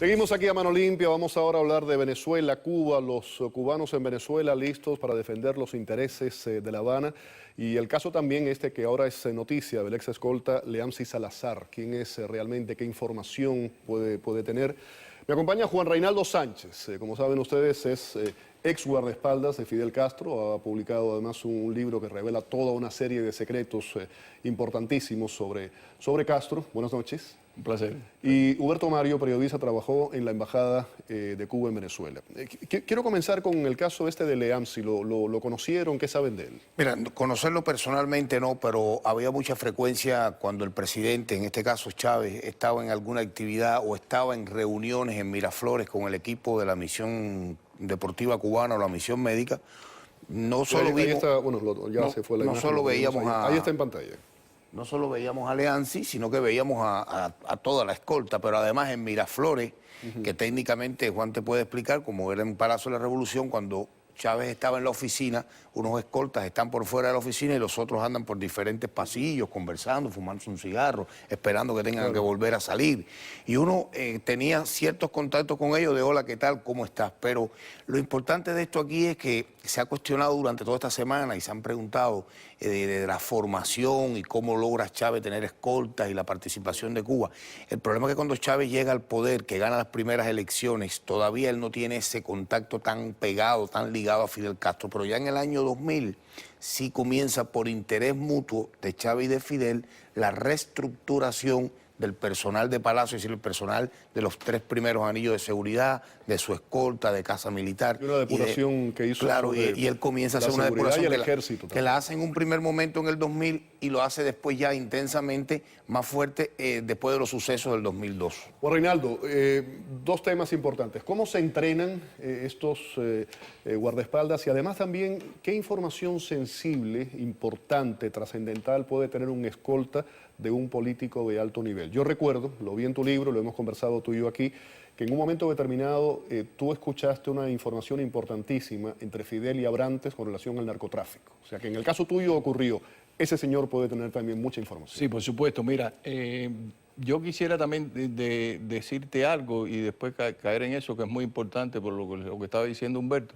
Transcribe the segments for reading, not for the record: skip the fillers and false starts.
Seguimos aquí a Mano Limpia, vamos ahora a hablar de Venezuela, Cuba, los cubanos en Venezuela listos para defender los intereses de La Habana y el caso también que ahora es noticia del ex escolta Leamsi Salazar, quién es realmente, qué información puede tener. Me acompaña Juan Reinaldo Sánchez, como saben ustedes es ex guardaespaldas de Fidel Castro, ha publicado además un libro que revela toda una serie de secretos importantísimos sobre Castro. Buenas noches. Un placer. Y Huberto Mario, periodista, trabajó en la Embajada de Cuba en Venezuela. Quiero comenzar con el caso de Leamsi. ¿Lo conocieron? ¿Qué saben de él? Mira, conocerlo personalmente no, pero había mucha frecuencia cuando el presidente, en este caso Chávez, estaba en alguna actividad o estaba en reuniones en Miraflores con el equipo de la misión deportiva cubana o la misión médica. No solo ahí vimos, está, bueno, ya se fue la imagen, solo veíamos ahí está en pantalla. No solo veíamos a Leamsi, sino que veíamos a toda la escolta, pero además en Miraflores, que técnicamente Juan te puede explicar, como era en Palacio de la Revolución, cuando Chávez estaba en la oficina, unos escoltas están por fuera de la oficina y los otros andan por diferentes pasillos, conversando, fumándose un cigarro, esperando que tengan que volver a salir. Y uno tenía ciertos contactos con ellos de hola, ¿qué tal? ¿Cómo estás? Pero lo importante de esto aquí es que se ha cuestionado durante toda esta semana y se han preguntado de la formación y cómo logra Chávez tener escoltas y la participación de Cuba. El problema es que cuando Chávez llega al poder, que gana las primeras elecciones, todavía él no tiene ese contacto tan pegado, tan ligado a Fidel Castro, pero ya en el año 2000 sí comienza por interés mutuo de Chávez y de Fidel la reestructuración del personal de Palacio, es decir, el personal de los 3 primeros anillos de seguridad, de su escolta, de casa militar. Y una depuración que hizo. Claro, y él comienza a hacer una depuración que la hace en un primer momento en el 2000 y lo hace después ya intensamente, más fuerte, después de los sucesos del 2002. Juan Reinaldo, 2 temas importantes. ¿Cómo se entrenan estos guardaespaldas? Y además también, ¿qué información sensible, importante, trascendental puede tener un escolta de un político de alto nivel? Yo recuerdo, lo vi en tu libro, lo hemos conversado tú y yo aquí, que en un momento determinado tú escuchaste una información importantísima entre Fidel y Abrantes con relación al narcotráfico. O sea que en el caso tuyo ocurrió, ese señor puede tener también mucha información. Sí, por supuesto. Mira, yo quisiera también decirte algo y después caer en eso, que es muy importante por lo que estaba diciendo Humberto,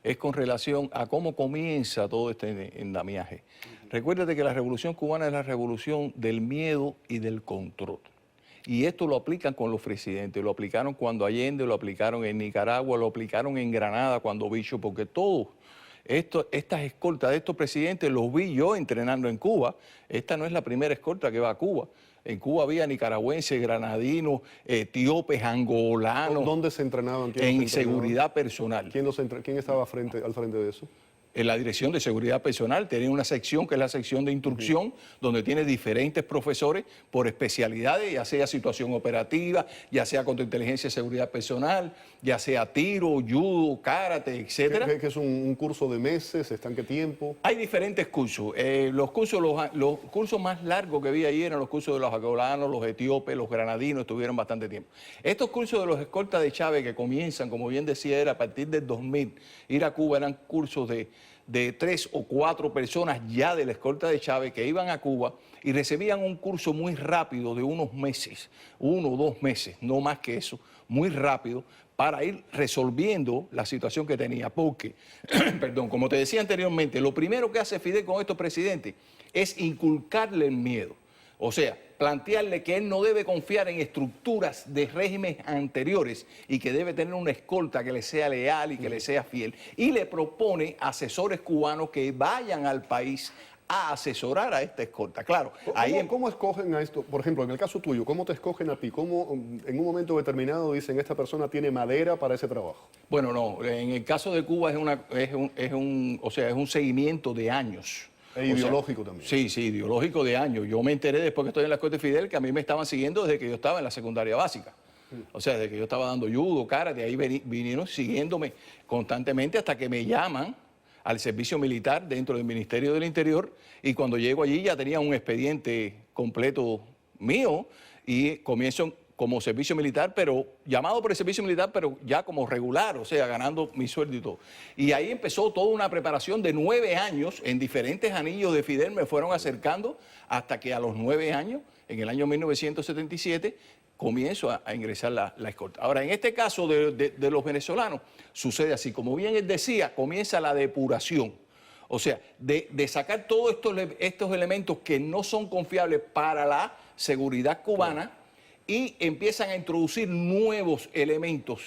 es con relación a cómo comienza todo este andamiaje. Recuérdate que la Revolución Cubana es la revolución del miedo y del control. Y esto lo aplican con los presidentes, lo aplicaron cuando Allende, lo aplicaron en Nicaragua, lo aplicaron en Granada cuando Bicho, porque todos estas escoltas de estos presidentes los vi yo entrenando en Cuba. Esta no es la primera escolta que va a Cuba. En Cuba había nicaragüenses, granadinos, etíopes, angolanos. ¿Dónde se entrenaban? En seguridad personal. ¿Quién estaba al frente de eso? En la Dirección de Seguridad Personal tenía una sección que es la sección de instrucción, donde tiene diferentes profesores por especialidades, ya sea situación operativa, ya sea contrainteligencia y seguridad personal, ya sea tiro, judo, karate, etcétera. ¿Qué es un curso de meses? ¿Está en qué tiempo? Hay diferentes cursos. Los cursos más largos que vi ahí eran los cursos de los angolanos, los etíopes, los granadinos, estuvieron bastante tiempo. Estos cursos de los escoltas de Chávez que comienzan, como bien decía, era a partir del 2000, ir a Cuba eran cursos de 3 o 4 personas ya de la escolta de Chávez que iban a Cuba y recibían un curso muy rápido de unos meses, 1 o 2 meses, no más que eso, muy rápido, para ir resolviendo la situación que tenía. Porque, perdón, como te decía anteriormente, lo primero que hace Fidel con estos presidentes es inculcarle el miedo. O sea, plantearle que él no debe confiar en estructuras de regímenes anteriores y que debe tener una escolta que le sea leal y que le sea fiel. Y le propone asesores cubanos que vayan al país a asesorar a esta escolta. Claro, ¿Cómo escogen a esto? Por ejemplo, en el caso tuyo, ¿cómo te escogen a ti? ¿Cómo en un momento determinado dicen esta persona tiene madera para ese trabajo? Bueno, no, en el caso de Cuba es un seguimiento de años. E ideológico también. Sí, ideológico de años. Yo me enteré después que estoy en la escuela de Fidel que a mí me estaban siguiendo desde que yo estaba en la secundaria básica. O sea, desde que yo estaba dando judo, karate, ahí vinieron siguiéndome constantemente hasta que me llaman al servicio militar dentro del Ministerio del Interior y cuando llego allí ya tenía un expediente completo mío y comienzo como servicio militar, pero llamado por el servicio militar, pero ya como regular, o sea, ganando mi sueldo y todo. Y ahí empezó toda una preparación de 9 años, en diferentes anillos de Fidel me fueron acercando, hasta que a los 9 años, en el año 1977, comienzo a ingresar la escolta. Ahora, en este caso de los venezolanos, sucede así. Como bien él decía, comienza la depuración. O sea, de sacar todos estos elementos que no son confiables para la seguridad cubana y empiezan a introducir nuevos elementos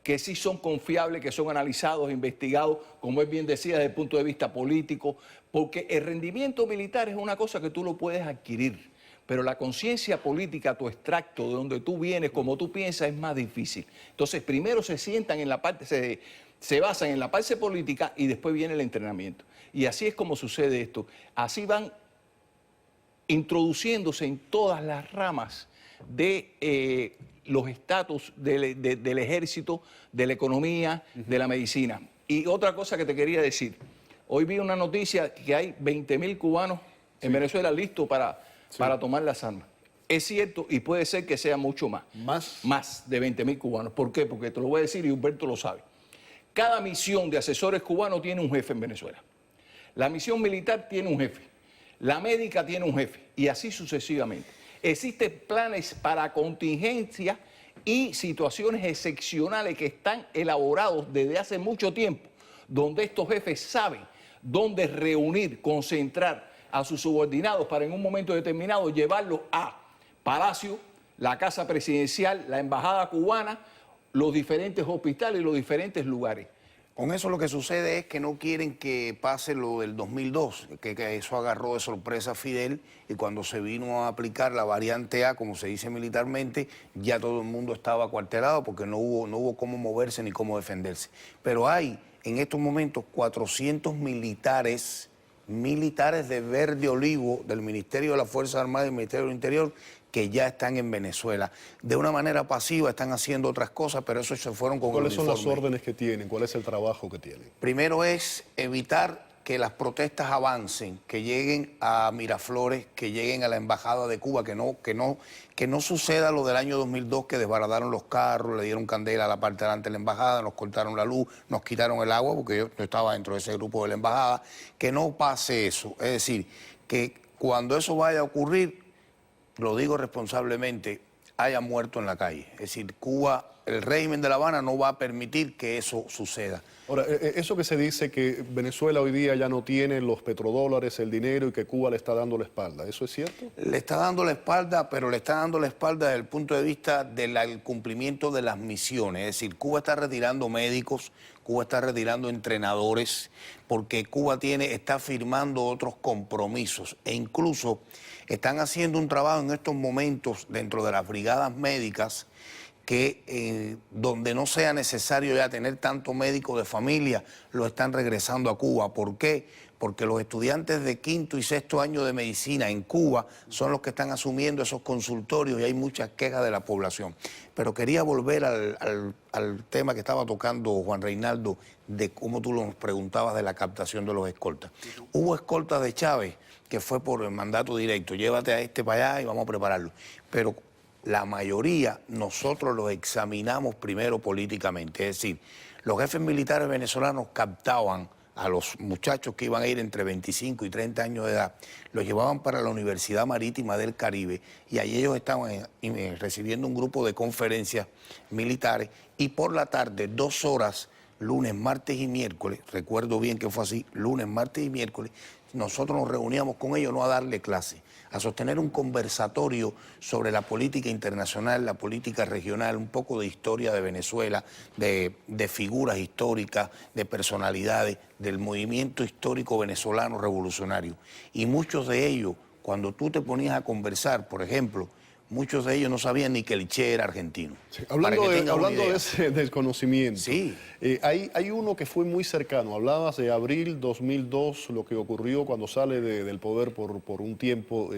que sí son confiables, que son analizados, investigados, como él bien decía, desde el punto de vista político, porque el rendimiento militar es una cosa que tú lo puedes adquirir, pero la conciencia política, tu extracto, de donde tú vienes, como tú piensas, es más difícil. Entonces, primero se sientan en la parte, se basan en la parte política y después viene el entrenamiento. Y así es como sucede esto. Así van introduciéndose en todas las ramas de los estatus del ejército, de la economía, de la medicina. Y otra cosa que te quería decir, hoy vi una noticia que hay 20.000 cubanos en Venezuela listos para tomar las armas. Es cierto y puede ser que sea mucho más. Más de 20.000 cubanos. ¿Por qué? Porque te lo voy a decir y Humberto lo sabe. Cada misión de asesores cubanos tiene un jefe en Venezuela. La misión militar tiene un jefe. La médica tiene un jefe. Y así sucesivamente. Existen planes para contingencias y situaciones excepcionales que están elaborados desde hace mucho tiempo, donde estos jefes saben dónde reunir, concentrar a sus subordinados para en un momento determinado llevarlos a Palacio, la Casa Presidencial, la Embajada Cubana, los diferentes hospitales y los diferentes lugares. Con eso lo que sucede es que no quieren que pase lo del 2002, que eso agarró de sorpresa a Fidel y cuando se vino a aplicar la variante A, como se dice militarmente, ya todo el mundo estaba acuartelado porque no hubo cómo moverse ni cómo defenderse. Pero hay en estos momentos 400 militares de verde olivo del Ministerio de las Fuerzas Armadas y del Ministerio del Interior que ya están en Venezuela. De una manera pasiva están haciendo otras cosas, pero eso se fueron con el uniforme. ¿Cuáles son las órdenes que tienen? ¿Cuál es el trabajo que tienen? Primero es evitar que las protestas avancen, que lleguen a Miraflores, que lleguen a la Embajada de Cuba, que no suceda lo del año 2002, que desbarataron los carros, le dieron candela a la parte delante de la Embajada, nos cortaron la luz, nos quitaron el agua, porque yo estaba dentro de ese grupo de la Embajada, que no pase eso. Es decir, que cuando eso vaya a ocurrir, lo digo responsablemente, haya muerto en la calle. Es decir, Cuba, el régimen de La Habana no va a permitir que eso suceda. Ahora, eso que se dice que Venezuela hoy día ya no tiene los petrodólares, el dinero y que Cuba le está dando la espalda, ¿eso es cierto? Le está dando la espalda, pero le está dando la espalda desde el punto de vista del cumplimiento de las misiones. Es decir, Cuba está retirando médicos, Cuba está retirando entrenadores, porque Cuba está firmando otros compromisos e incluso están haciendo un trabajo en estos momentos dentro de las brigadas médicas que donde no sea necesario ya tener tanto médico de familia, lo están regresando a Cuba. ¿Por qué? Porque los estudiantes de quinto y sexto año de medicina en Cuba son los que están asumiendo esos consultorios y hay muchas quejas de la población. Pero quería volver al tema que estaba tocando Juan Reinaldo, de cómo tú nos preguntabas de la captación de los escoltas. Hubo escoltas de Chávez que fue por el mandato directo, llévate a este para allá y vamos a prepararlo. Pero la mayoría nosotros los examinamos primero políticamente, es decir, los jefes militares venezolanos captaban a los muchachos que iban a ir entre 25 y 30 años de edad, los llevaban para la Universidad Marítima del Caribe y allí ellos estaban recibiendo un grupo de conferencias militares y por la tarde, 2 horas, lunes, martes y miércoles, recuerdo bien que fue así, lunes, martes y miércoles, nosotros nos reuníamos con ellos no a darle clase, a sostener un conversatorio sobre la política internacional, la política regional, un poco de historia de Venezuela, de figuras históricas, de personalidades, del movimiento histórico venezolano revolucionario. Y muchos de ellos, cuando tú te ponías a conversar, por ejemplo, muchos de ellos no sabían ni que el Che era argentino. Sí, hablando de ese desconocimiento, sí. Hay uno que fue muy cercano. Hablabas de abril 2002, lo que ocurrió cuando sale del poder por un tiempo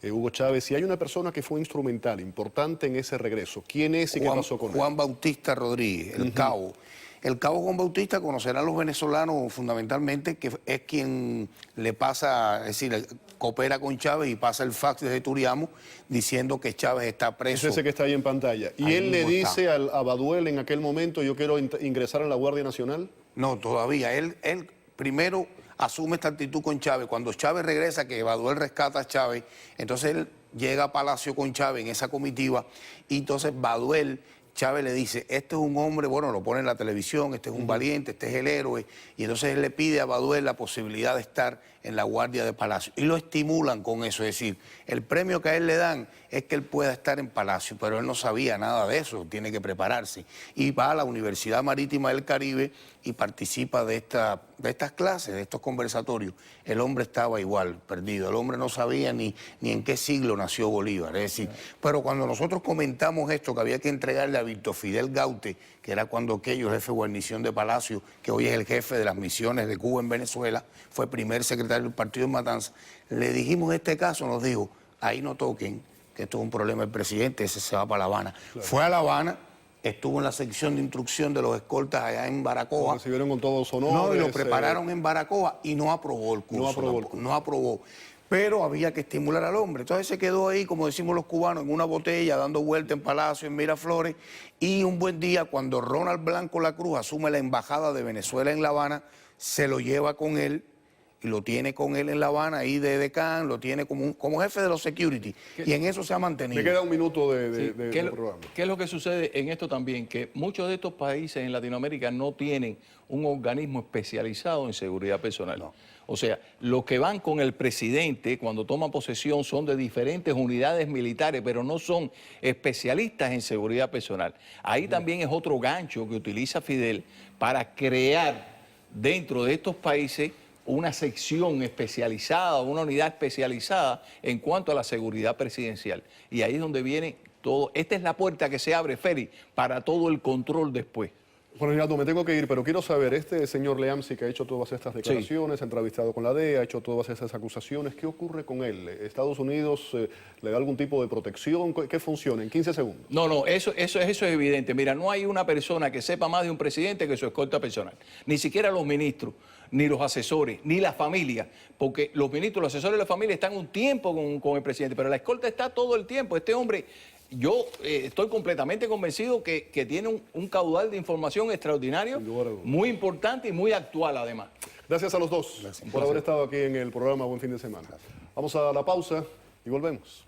Hugo Chávez. Y hay una persona que fue instrumental, importante en ese regreso. ¿Quién es y qué pasó con él? Juan Bautista Rodríguez, el cabo. El cabo Juan Bautista conocerán los venezolanos fundamentalmente, que es quien le pasa, es decir, coopera con Chávez y pasa el fax desde Turiamo diciendo que Chávez está preso. Es ese que está ahí en pantalla. ¿Y ahí él le dice está. a Baduel en aquel momento, yo quiero ingresar a la Guardia Nacional? No, todavía. Él primero asume esta actitud con Chávez. Cuando Chávez regresa, que Baduel rescata a Chávez, entonces él llega a Palacio con Chávez en esa comitiva, y entonces Baduel, Chávez le dice, este es un hombre, bueno, lo pone en la televisión, este es un valiente, este es el héroe, y entonces él le pide a Baduel la posibilidad de estar en la guardia de Palacio, y lo estimulan con eso, es decir, el premio que a él le dan es que él pueda estar en Palacio, pero él no sabía nada de eso, tiene que prepararse, y va a la Universidad Marítima del Caribe y participa de estas clases, de estos conversatorios. El hombre estaba igual, perdido, el hombre no sabía ni en qué siglo nació Bolívar, es decir, pero cuando nosotros comentamos esto, que había que entregarle a Víctor Fidel Gaute, que era cuando aquello, jefe de guarnición de Palacio, que hoy es el jefe de las misiones de Cuba en Venezuela, fue primer secretario del partido en Matanzas, le dijimos este caso, nos dijo, ahí no toquen, que esto es un problema del presidente, ese se va para La Habana. Claro. Fue a La Habana, estuvo en la sección de instrucción de los escoltas allá en Baracoa. Lo recibieron con todos los honores. No, y lo prepararon en Baracoa y no aprobó el curso. No aprobó. Pero había que estimular al hombre. Entonces se quedó ahí, como decimos los cubanos, en una botella, dando vuelta en Palacio, en Miraflores. Y un buen día, cuando Ronald Blanco La Cruz asume la embajada de Venezuela en La Habana, se lo lleva con él. Y lo tiene con él en La Habana, ahí de decán, lo tiene como jefe de los security. Y en eso se ha mantenido. Me queda un minuto de programa. ¿Qué es lo que sucede en esto también? Que muchos de estos países en Latinoamérica no tienen un organismo especializado en seguridad personal. No. O sea, los que van con el presidente cuando toman posesión son de diferentes unidades militares, pero no son especialistas en seguridad personal. Ahí también es otro gancho que utiliza Fidel para crear dentro de estos países una sección especializada, una unidad especializada en cuanto a la seguridad presidencial. Y ahí es donde viene todo. Esta es la puerta que se abre, Feri, para todo el control después. Juan Reinaldo, me tengo que ir, pero quiero saber, este señor Leamsi que ha hecho todas estas declaraciones, ha entrevistado con la DEA, ha hecho todas esas acusaciones, ¿qué ocurre con él? ¿Estados Unidos le da algún tipo de protección? ¿Qué funciona? En 15 segundos. No, eso es evidente. Mira, no hay una persona que sepa más de un presidente que su escolta personal. Ni siquiera los ministros, ni los asesores, ni la familia. Porque los ministros, los asesores de la familia están un tiempo con el presidente, pero la escolta está todo el tiempo. Este hombre... Yo estoy completamente convencido que tiene un caudal de información extraordinario, muy importante y muy actual además. Gracias a los dos por haber estado aquí en el programa. Buen fin de semana. Vamos a la pausa y volvemos.